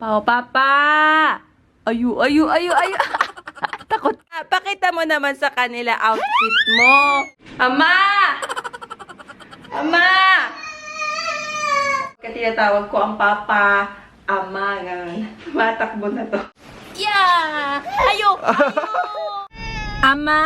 Oh, Papa! Ayu, ayu, ayu, ayu. Takot. Pakita mo naman sa kanila outfit mo. Ama! Ama! Kaya tinatawag ko ang Papa, Ama. Ganun. Matakbo na to. Yeah! Ayo! Ayo! Ama!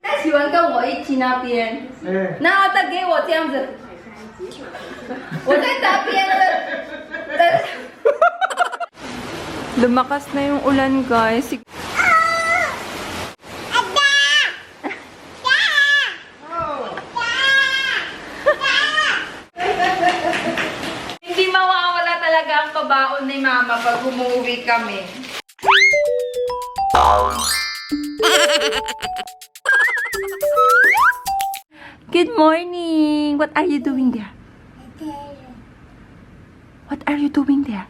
他喜欢跟我一起那边，然后他给我这样子，我在那边了。Lumakas na yung ulan, guys. Hindi mawawala talaga ang pabaon ni Mama pag umuwi kami. Good morning! What are you doing there? What are you doing there?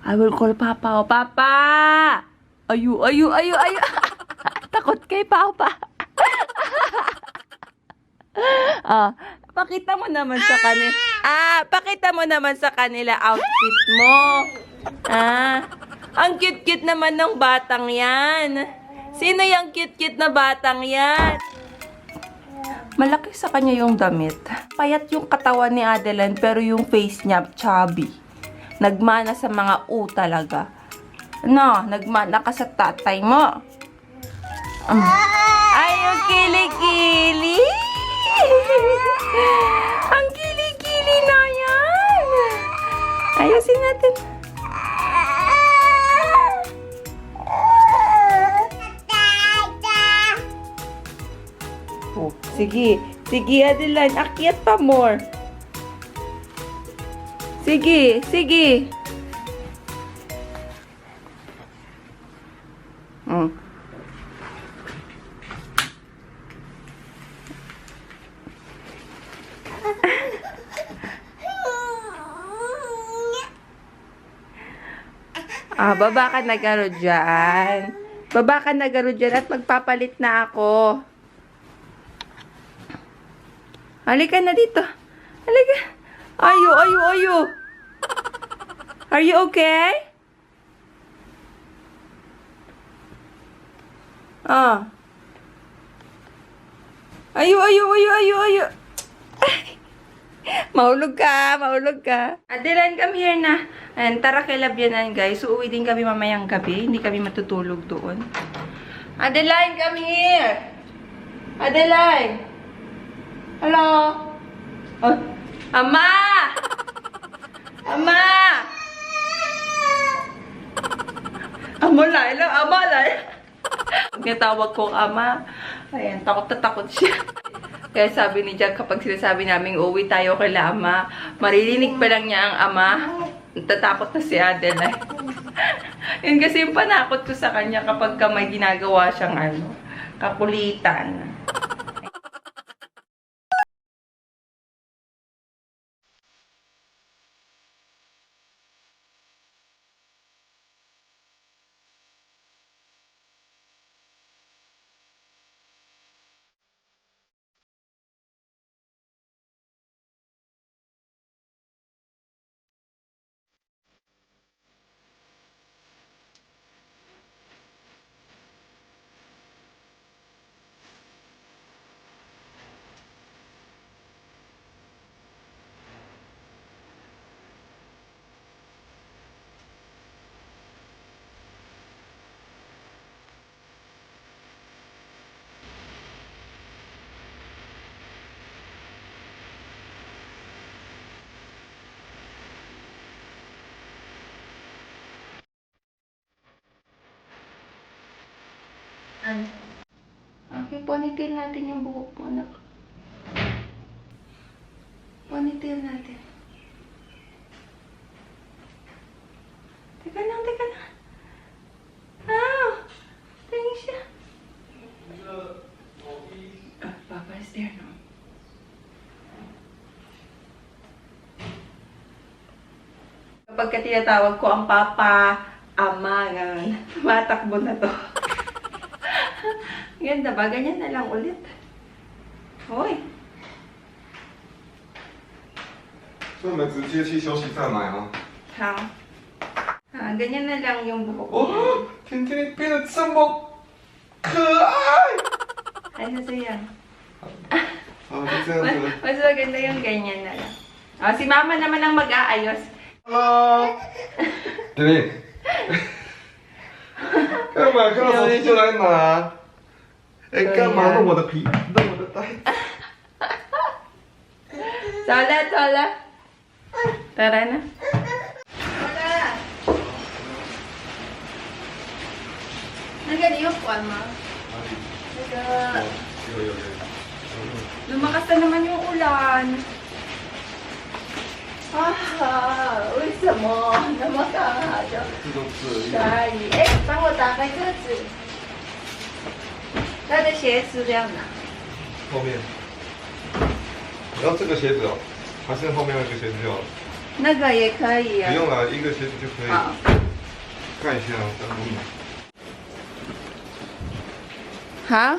I will call Papa. Oh, Papa! Ayu, ayu, ayu, ayu. Takot kay Papa. Pakita mo naman sa kanila. Pakita mo naman sa kanila outfit mo. Ang cute-cute naman ng batang yan. Sino yung cute-cute na batang yan? Malaki sa kanya yung damit. Payat yung katawan ni Adeline pero yung face niya chubby. Nagmana sa mga U talaga. No, nagmana ka sa tatay mo. Ay, yung kili-kili. Ang kili-kili na yan. Ayusin natin. Oh, sige. Sige, Adeline. Akyat pa more. Sige, sige. Baba ka na garo dyan. Baba ka na garo dyan at magpapalit na ako. Halika na dito. Halika. Ayo, ayo, ayo. Are you okay? Ayo, ayo, ayo, ayo, ayo. Mahulog ka, mahulog ka. Adeline, come here na. And tara kay Labyanan, guys. So, uwi din kami mamayang gabi. Hindi kami matutulog doon. Adeline, come here. Adeline. Hello? Oh. Ama! Ama! Ama Laila, Ama Laila. Pag natawag kong Ama, ayan, takot na takot siya. Kaya sabi ni Jack, kapag sinasabi namin uwi tayo kay Ama, maririnig pa lang niya ang Ama, natatakot na si Adeline. Yun kasi yung panakot ko sa kanya kapag may ginagawa siyang kakulitan. Okay, ponytail natin yung buhok mo, anak. Ponytail natin. Teka lang, teka lang. Tingin siya. Papa is there, no? Kapag tinatawag ko ang Papa, Ama, ganun. Matakbo na to. Ganda ba? Ganyan na lang ulit. Hoy. 所以我们直接去休息站买啊。 Ha. Ganyan na lang yung buhok. 哦，甜甜你变得这么可爱。 Ay, sasayang. 好，就这样子。 Mas maganda yung ganyan na lang. Si mama naman ang mag-aayos. Hello，甜甜。干嘛？看到手机就来拿？哎，干嘛弄我的皮？弄我的袋子？ Sola. Tara na. Sola. Nagaliyo po, ama. Lumakas na naman yung ulan.为什么那么大的下雨？哎，帮我打开这子。他的鞋子要拿。后面。你要这个鞋子哦，还是后面那个鞋子就好了？那个也可以啊。不用了，一个鞋子就可以。好。看一下，等我买。 Ha?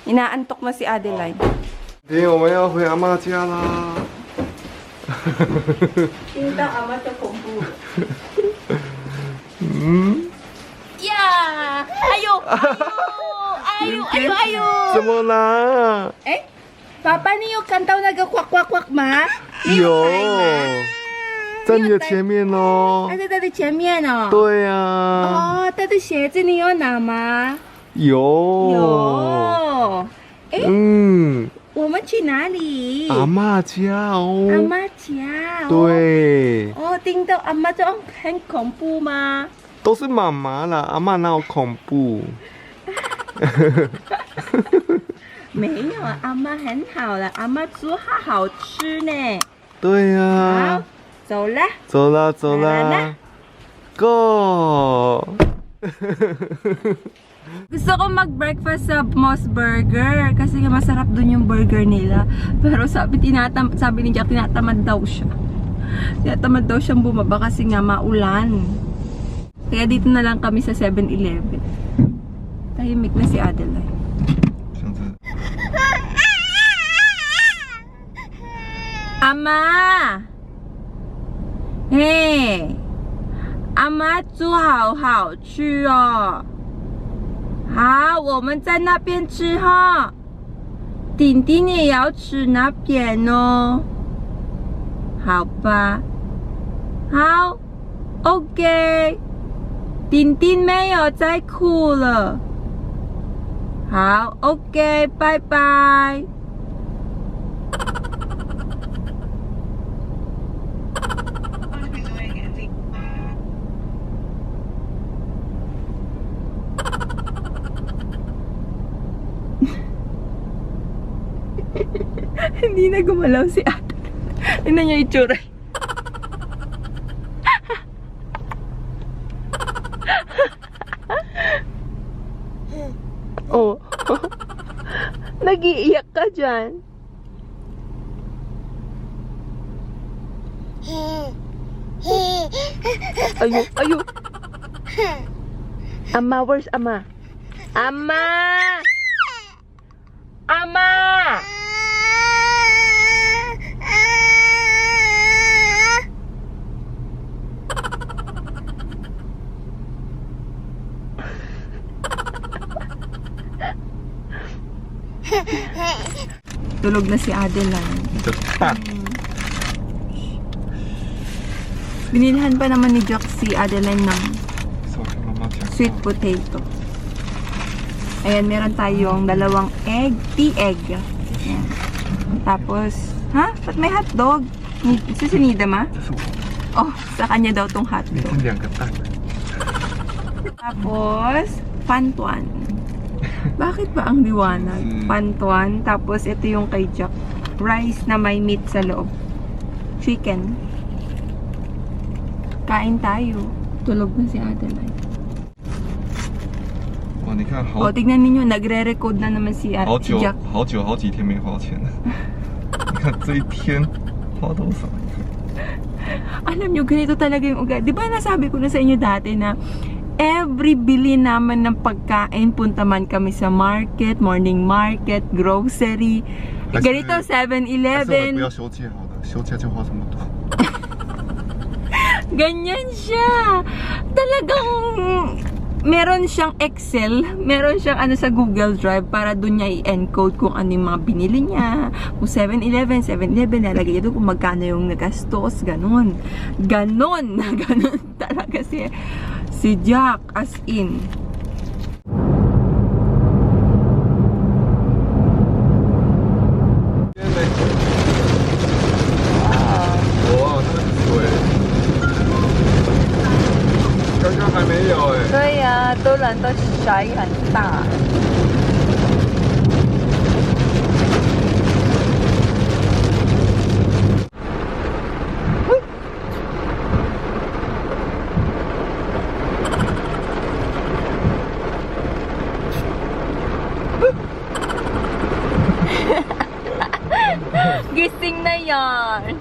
Inaantok na si Adeline. 爹，我们要回阿嬷家啦。听到阿妈就恐怖了。嗯。呀！哎呦！怎么啦？哎，爸爸，你有看到那个呱呱呱吗？有，在你的前面哦。它在它的前面哦。对呀。哦，它的鞋子你有拿吗？有。有。哎，嗯。 我们去哪里？阿嬷家哦。阿妈家。对。哦，听到阿妈就很恐怖吗？都是妈妈啦，阿嬷哪有恐怖？没有啊，阿妈很好了，阿妈煮好吃呢。对呀、好，走啦。走啦走来啦，Go！ Gusto ko mag-breakfast sa Moss Burger kasi nga masarap dun yung burger nila. Pero sabi ni Jack, tinatamad daw siya. Tinatamad daw siyang bumaba kasi nga maulan. Kaya dito na lang kami sa 7-Eleven. Tahimik na si Adeline. Ama! Hey! 阿妈煮好好吃哦。好，我们在那边吃哈。丁丁也要吃那边哦。好吧。好 ，OK。丁丁没有再哭了。好 ，OK， 拜拜。Hindi na gumalaw si ate. Tingnan niyo itsura. Oh. Nag-iiyak ka dyan. Ayo. Ama, where's Ama? Ama! Ama! Tulog na si Adeline. Binilhan pa naman ni Jack si Adeline ng sweet potato. Ayan, meron tayong dalawang egg, tea egg. Ayan. Tapos, ha? Ba't may hotdog? Susunida ma? Oh, sa kanya daw tong hotdog. Tapos, pantuan. Bakit ba ang liwanag? Pantuan. Tapos, ito yung kay Jack. Rice na may meat sa loob. Chicken. Kain tayo. Tulog na si Adeline. Oh, 你看好 tignan ninyo, nagre-record na naman si Jack. 好久好几天没花钱了。你看这一天花多少？ Alam nyo, ganito talaga yung ugat. Di ba nasabi ko na sa inyo dati na every bili naman ng pagkain, punta man kami sa market, morning market, grocery. Ganito, 7-Eleven. 不要修戒好的，修戒就花这么多。 Ganyan siya. Talagang meron siyang Excel, meron siyang ano sa Google Drive para doon niya i-encode kung ano yung mga binili niya. Kung 7-Eleven, nalagay niya doon kung magkano yung nagastos, ganun. Ganun talaga si Jack, as in. Wow, 对呀，都人都水很大。Gising na yan.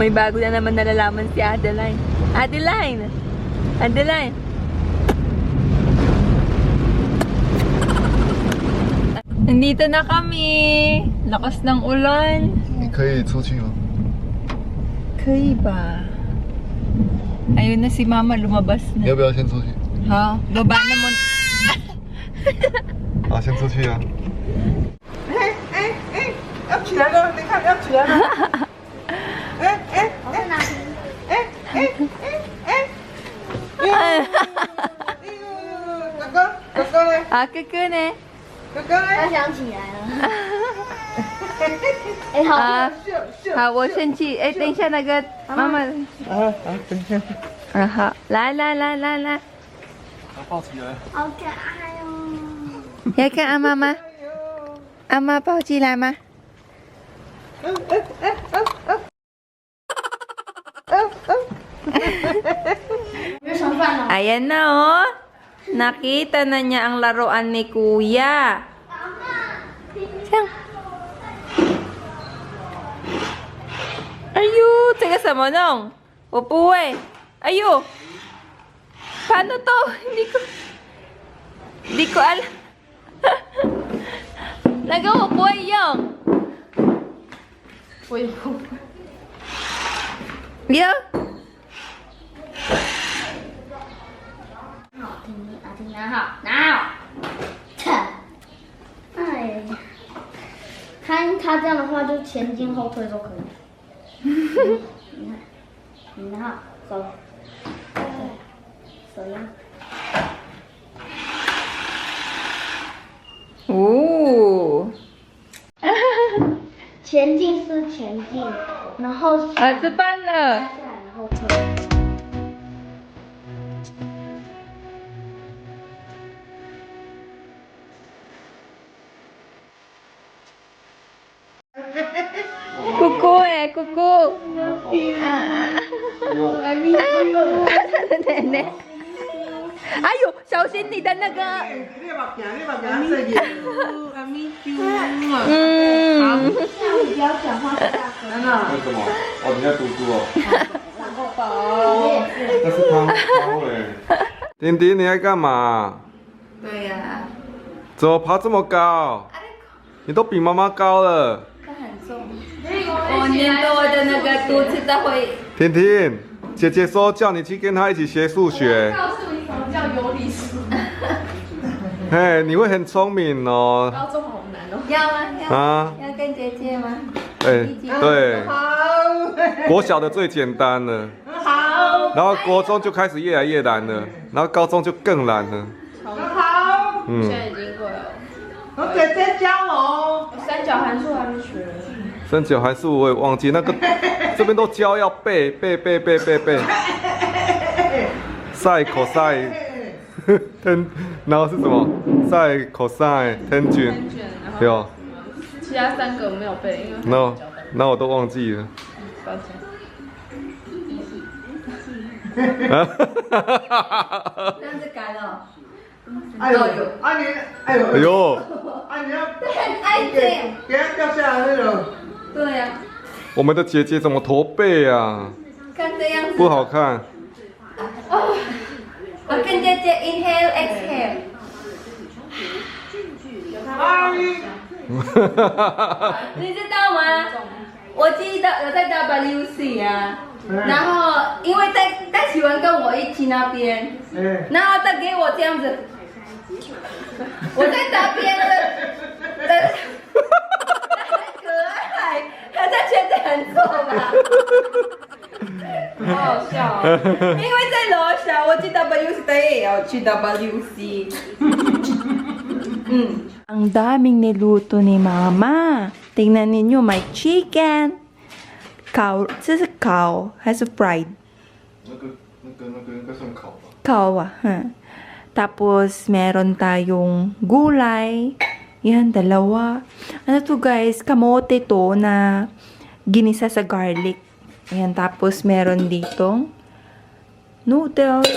May bago na naman nalalaman si Adeline. Adeline! Adeline! Nandito na kami! Lakas ng ulan. 你可以出去吗？ Kaya ba? Ayun na si Mama, lumabas 你 na. 要不要先出去？ Ha? Baba na mo. 啊，先出去啊！要起来了，你看要起来了。哥哥，哥哥呢？ Ah, kaka na. 哥哥呢？他想起来了。哎、好， Ah, 好，我先去。哎，等一下那个妈妈。等一下。啊，好，来。抱起来。好可爱哦。要看阿妈吗？阿妈抱起来吗？ 有什么饭呢？ Ayan na oh. Nakita na niya ang laruan ni Kuya. Siyang. Ayo, taga sa manong. Upo eh. Ayo. Paano to? Hindi ko alam. Nag-uupo yung. Yo. 好听，拿好，拿好。哎，他这样的话就前进后退都可以。你看，你拿好，手呀。 哦。前进是前进，然后啊，吃饭了。然后退。 Kuku kuku. Nenek. Ayo, 小心你的那个。你目镜，你目镜色眼。I miss you。嗯。不要讲话太大声。真的。为什么？哦，你在读书哦。宝。那是汤哎。丁丁，你在干嘛？对呀。怎么爬这么高？你都比妈妈高了。 我粘着我的那个肚子都会。婷婷，姐姐说叫你去跟她一起学数学。告诉你什么叫有理数。嘿，你会很聪明哦。高中好难哦。要吗？要啊，要跟姐姐吗？哎，对，好。国小的最简单了，好。然后国中就开始越来越难了，然后高中就更难了。好。嗯，现在已经会了。我姐姐教我。三角函数还没学。三角函数我也忘记，那个这边都教要背。sin cos tan， 然后是什么？sin cos tangent， 对哦。其他三个没有背，因为那我都忘记了。抱歉。这样子改了。哎呦，啊你，哎呦，哎呦，啊你要爱这。给它掉下来那种。对呀。我们的姐姐怎么驼背啊？看这样子。不好看。我跟姐姐 inhale exhale。你知道吗？我记得我在 WC 啊，然后因为戴喜文跟我一起那边，然后他给我这样子，我在那边的，很可爱，他觉得很丑吧？好好笑哦。因为在樓下，我去 WC tayo也要去 WC。Ang daming niluto ni Mama. Tingnan ninyo, may chicken. Cow, 这是 cow 还是 fried? 那个应该算烤吧。 Cow ah. Tapos, meron tayong gulay. Yan, dalawa. Ano to guys? Kamote to na ginisa sa garlic. Ayan, tapos meron ditong noodles.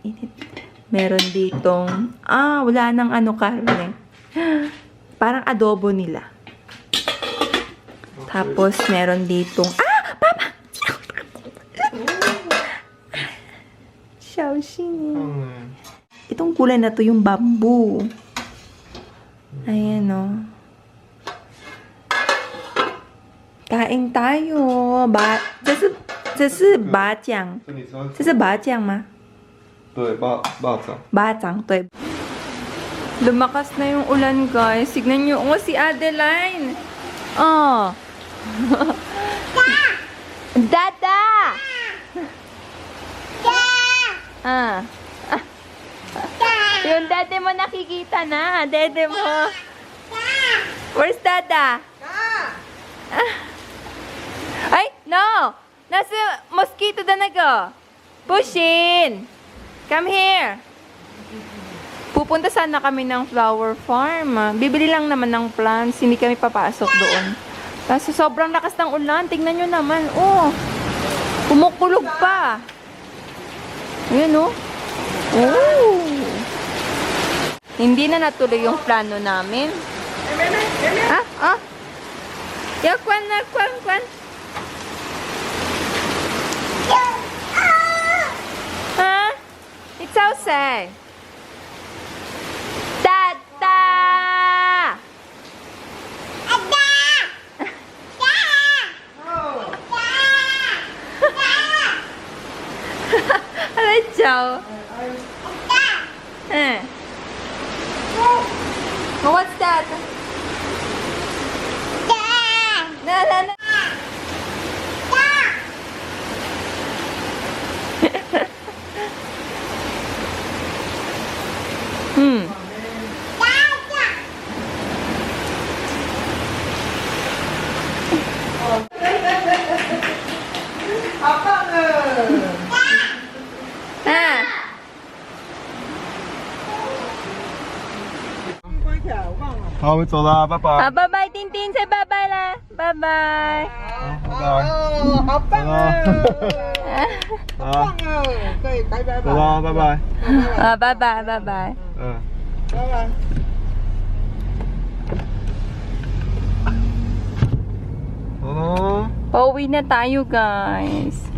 Init. Meron ditong, wala nang ano karne. Parang adobo nila. Tapos meron ditong, Papa! Xiaoxin. Itong kulay na to yung bamboo. Ayan o. Kain tayo.这是拔酱。这你说这是拔酱吗？对霸掌。Batang,对. Lumakas na yung ulan, guys. Tignan nyo. Oh, si Adeline. Oh. Dada! Yung dede mo nakikita na. Dede mo. Where's Dada? Ay, no! Nasa mosquito da nago. Push in. Come here. Pupunta sana kami ng flower farm. Bibili lang naman ng plants. Hindi kami papasok doon. Kasi sobrang lakas ng ulan. Tingnan nyo naman. Oh. Kumukulog pa. Ayan oh. Oh. Hindi na natuloy yung plano namin. Ya, kwan na, kwan. Huh? It's outside. Dada! Hello, Joe. Oh, what's that? No. 好棒哦！关起来，我忘了。好，我们走了，拜拜。好，拜拜，丁丁，再拜拜啦，拜拜。拜拜。哦，好棒哦！好棒好，哦！可以，拜拜走了，拜拜。啊，拜拜，拜拜。拜拜。 哦。 Pauwi na tayo, guys.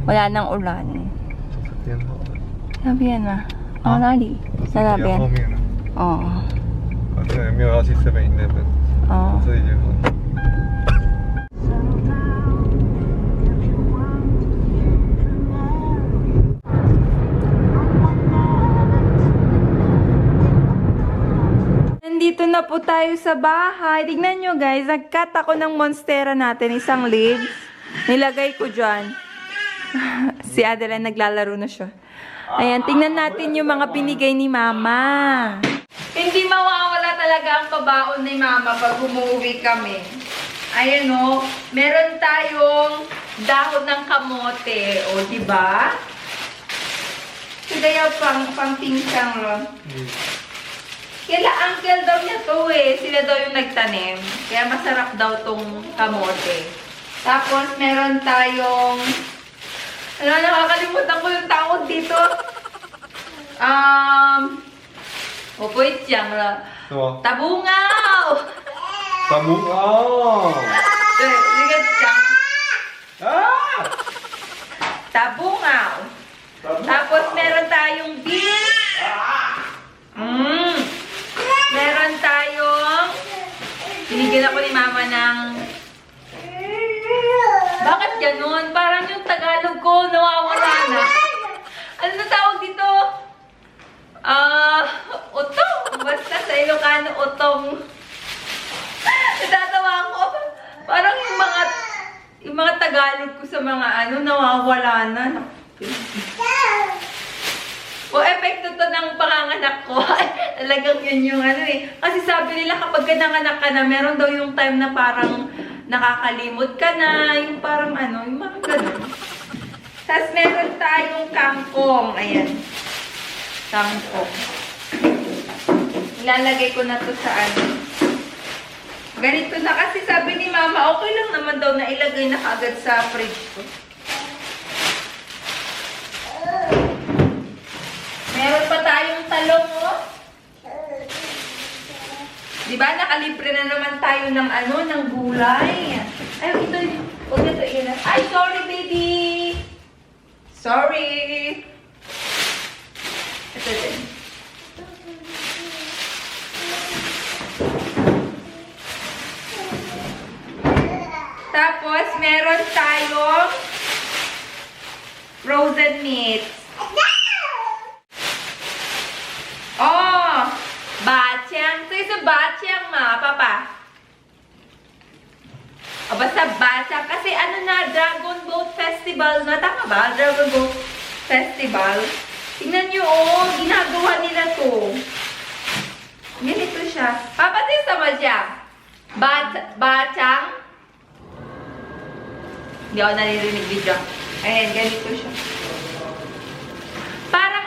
Wala nang ulan. 这边好了。那边啊？哦，哪里？在那边。后面了。哦。这也没有要去7-11。哦。这已经好。 Nandito na po tayo sa bahay. Tignan nyo guys, nag-cut ako ng monstera natin, isang leaves. Nilagay ko dyan. Si Adeline naglalaro na siya. Ayan, tingnan natin yung mga binigay ni Mama. Hindi mawawala talaga ang pabaon ni Mama pag umuwi kami. Ayan o, meron tayong dahon ng kamote. O, diba? Sila yung pang pinsang ron. Kila uncle daw niya to eh. Sila daw yung nagtanim. Kaya masarap daw tong kamote. Tapos, meron tayong... Ano, nakakalimutan ko yung tawag dito. Opoy siyang la. 什么？ Tabungaw! 大拇哦。对，那个讲。啊！ Tabungaw. Tapos meron tayong beef. Meron tayong binigyan ako ni Mama ng bakit ganun? Parang yung Tagalog ko nawawala na. Ano na tawag dito? Utong. Basta sa Ilocano, utong. Natatawa ako. Parang yung mga Tagalog ko sa mga nawawala na. O, epekto to ng panganganak ko. Talagang yun yung Kasi sabi nila kapag nanganak ka na, meron daw yung time na parang nakakalimot ka na. Yung parang yung mga ganun. Tapos meron tayong kangkong. Ayan. Kangkong. Ilalagay ko na to sa Ganito na kasi sabi ni Mama, okay lang naman daw na ilagay na kaagad sa fridge ko. Meron pa tayong talong, Diba, nakalibre na naman tayo ng ng gulay. Ay, ito, huwag na ito ilan. Ay, sorry, baby! Sorry! Ito din. Tapos, meron tayong frozen meats. Oh! Bachang. So, it's a bachang, Papa. O, basta bachang. Kasi Dragon Boat Festival na. Tama ba? Dragon Boat Festival. Tingnan nyo, ginagawa nila to. Ganito siya. Papa, sama siya. Bachang. Hindi ako naririnig video. Ayan, ganito siya. Parang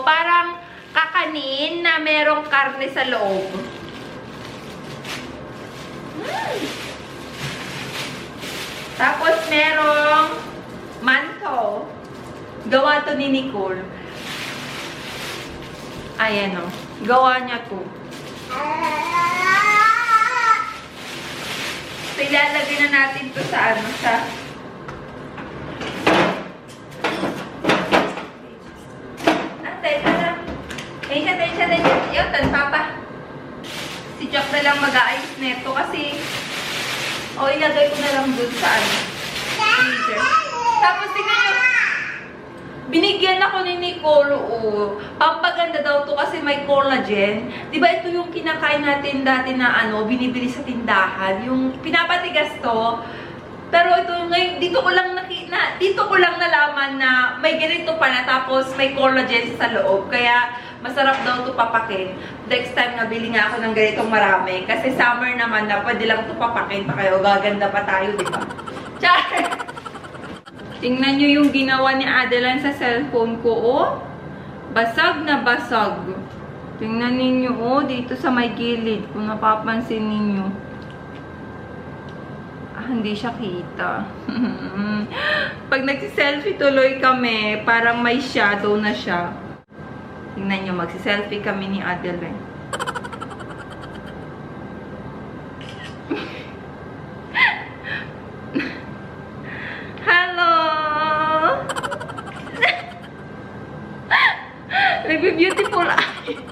parang kakanin na merong karne sa loob. Tapos merong manto. Gawa to ni Nicole. Ayan o. Gawa niya to. So, ilalagay na natin to sa Tensya. Yun, Papa. Si Jack na lang mag-aayos neto kasi ilagay ko na lang dun sa freezer. Tapos tingnan nyo, binigyan ako ni Nicole, pampaganda daw to kasi may collagen. Diba ito yung kinakain natin dati na binibili sa tindahan. Yung pinapatigas to. Pero ito ngayon, dito ko lang nalaman na may ganito pala tapos may collagen sa loob. Kaya masarap daw ito papakin. Next time nabili nga ako ng ganitong marami. Kasi summer naman na pwede lang ito papakin pa kayo. Gaganda pa tayo, di ba? Char! Tingnan nyo yung ginawa ni Adeline sa cellphone ko, Basag na basag. Tingnan ninyo, dito sa may gilid. Kung napapansin ninyo. Hindi siya kita. Pag nagsiselfie tuloy kami, parang may shadow na siya. Tingnan nyo, magsiselfie kami ni Adeline. Hello! Nagbe-beautiful eye.